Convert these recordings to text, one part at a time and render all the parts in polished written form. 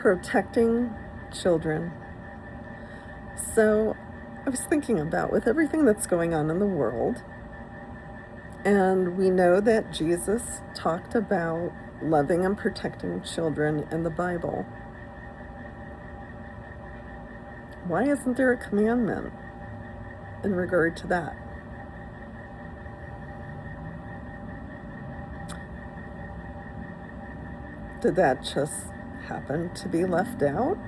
Protecting children. So I was thinking about with everything that's going on in the world, and we know that Jesus talked about loving and protecting children in the Bible. Why isn't there a commandment in regard to that? Did that just happen to be left out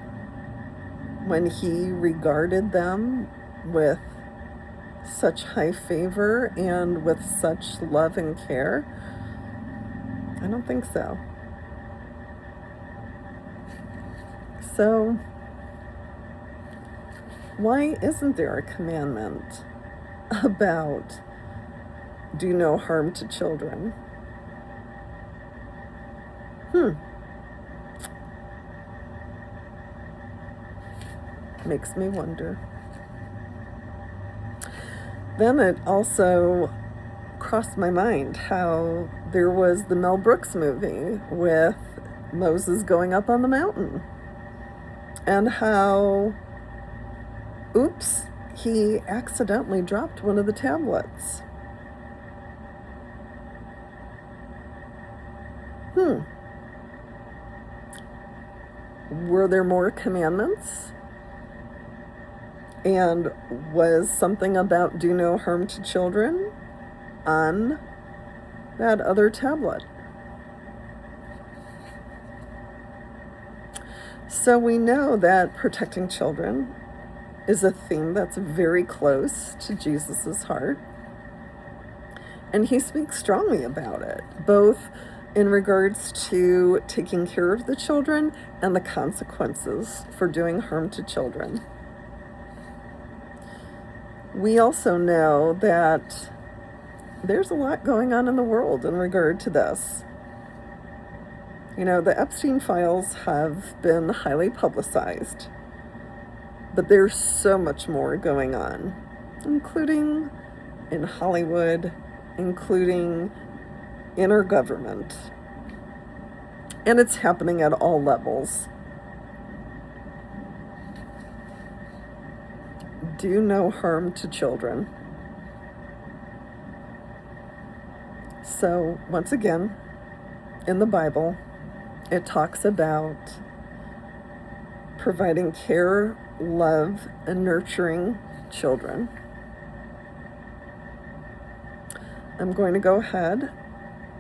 when he regarded them with such high favor and with such love and care? I don't think so. So, why isn't there a commandment about do no harm to children? Makes me wonder. Then it also crossed my mind how there was the Mel Brooks movie with Moses going up on the mountain, and how, oops, he accidentally dropped one of the tablets. Were there more commandments? And was something about do no harm to children on that other tablet? So we know that protecting children is a theme that's very close to Jesus's heart. And he speaks strongly about it, both in regards to taking care of the children and the consequences for doing harm to children. We also know that there's a lot going on in the world in regard to this. You know, the Epstein files have been highly publicized, but there's so much more going on, including in Hollywood, including in our government. And it's happening at all levels. Do no harm to children. So, once again, in the Bible, it talks about providing care, love, and nurturing children. I'm going to go ahead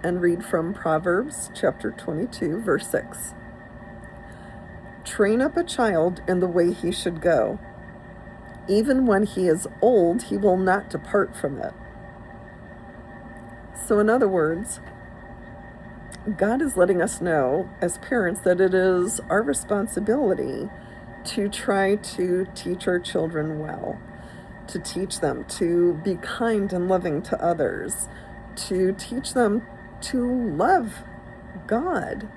and read from Proverbs chapter 22, verse 6. Train up a child in the way he should go. Even when he is old, he will not depart from it. So in other words, God is letting us know as parents that it is our responsibility to try to teach our children well, to teach them to be kind and loving to others, to teach them to love God,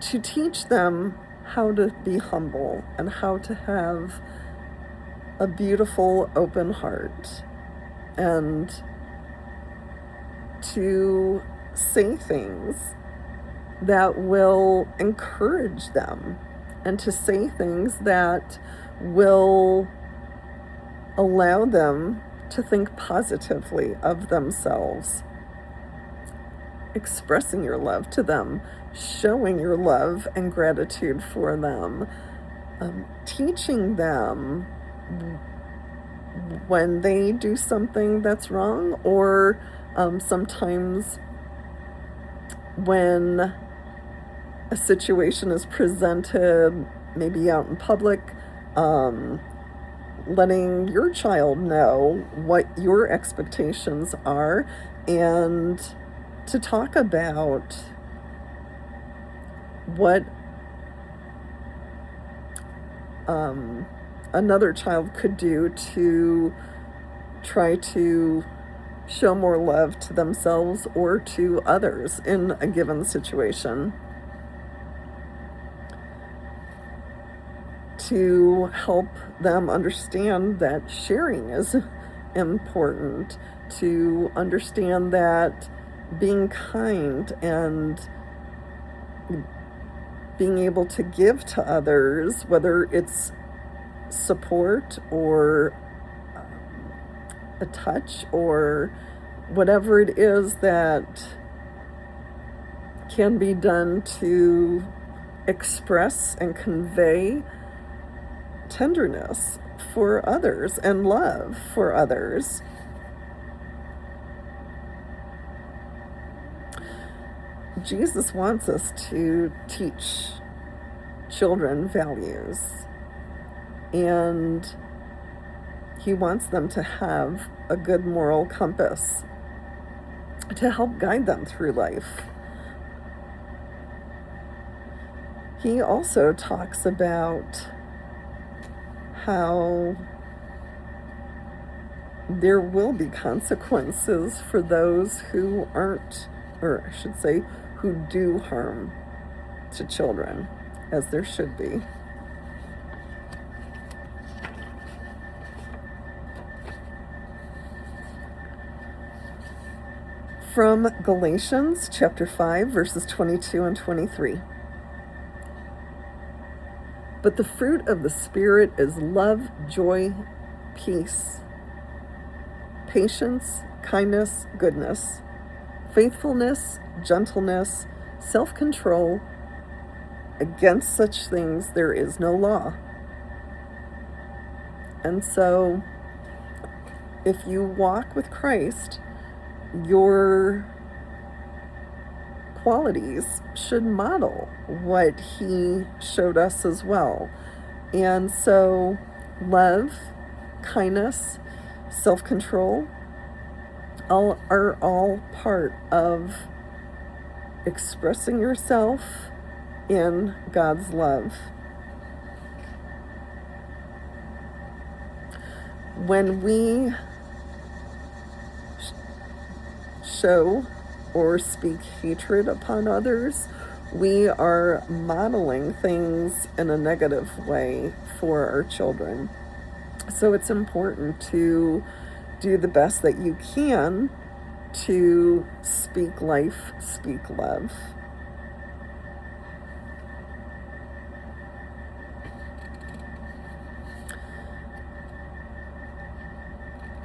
to teach them how to be humble and how to have a beautiful, open heart, and to say things that will encourage them, and to say things that will allow them to think positively of themselves. Expressing your love to them, showing your love and gratitude for them, teaching them when they do something that's wrong, or sometimes when a situation is presented, maybe out in public, letting your child know what your expectations are, and to talk about what another child could do to try to show more love to themselves or to others in a given situation, to help them understand that sharing is important, to understand that being kind and being able to give to others, whether it's support or a touch or whatever it is that can be done to express and convey tenderness for others and love for others. Jesus wants us to teach children values, and he wants them to have a good moral compass to help guide them through life. He also talks about how there will be consequences for those who aren't, or I should say, who do harm to children, as there should be. From Galatians chapter 5, verses 22 and 23. But the fruit of the Spirit is love, joy, peace, patience, kindness, goodness, faithfulness, gentleness, self-control. Against such things there is no law. And so, if you walk with Christ, your qualities should model what he showed us as well. And so, love, kindness, self-control are all part of expressing yourself in God's love. When we show or speak hatred upon others, we are modeling things in a negative way for our children. So it's important to do the best that you can to speak life, speak love.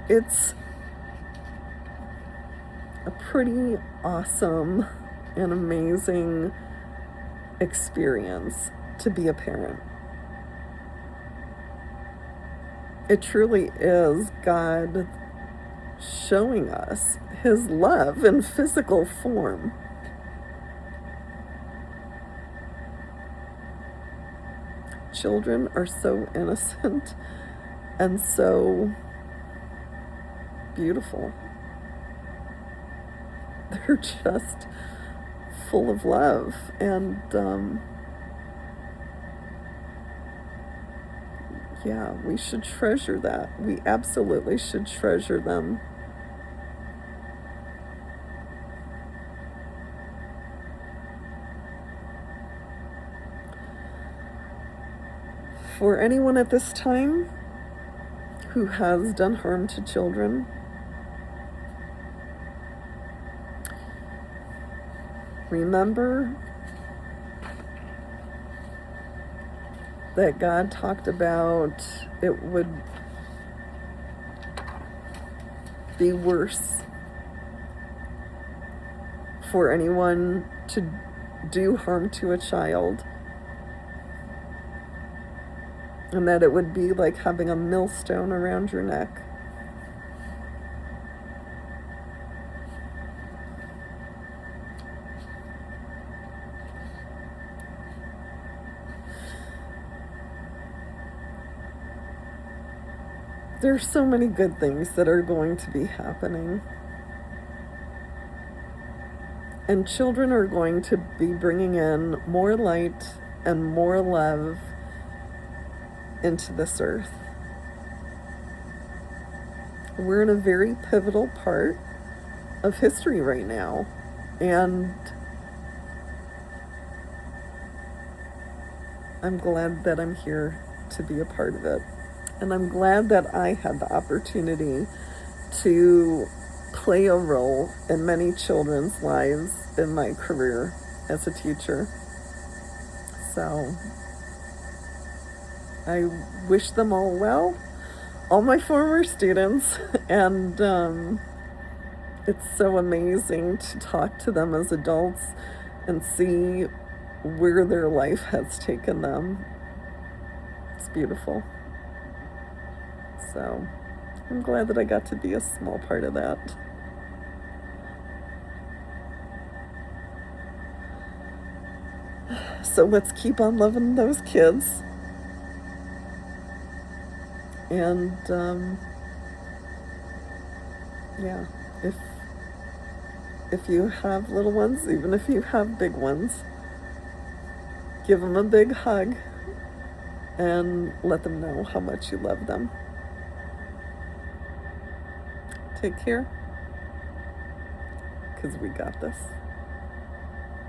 It's a pretty awesome and amazing experience to be a parent. It truly is God showing us his love in physical form. Children are so innocent and so beautiful. They're just full of love, and yeah, we should treasure that. We absolutely should treasure them. For anyone at this time who has done harm to children, remember that God talked about it would be worse for anyone to do harm to a child, and that it would be like having a millstone around your neck. There's so many good things that are going to be happening. And children are going to be bringing in more light and more love into this earth. We're in a very pivotal part of history right now. And I'm glad that I'm here to be a part of it. And I'm glad that I had the opportunity to play a role in many children's lives in my career as a teacher. So I wish them all well, all my former students, and it's so amazing to talk to them as adults and see where their life has taken them. It's beautiful. So I'm glad that I got to be a small part of that. So let's keep on loving those kids. And yeah, if you have little ones, even if you have big ones, give them a big hug and let them know how much you love them. Take care, because we got this.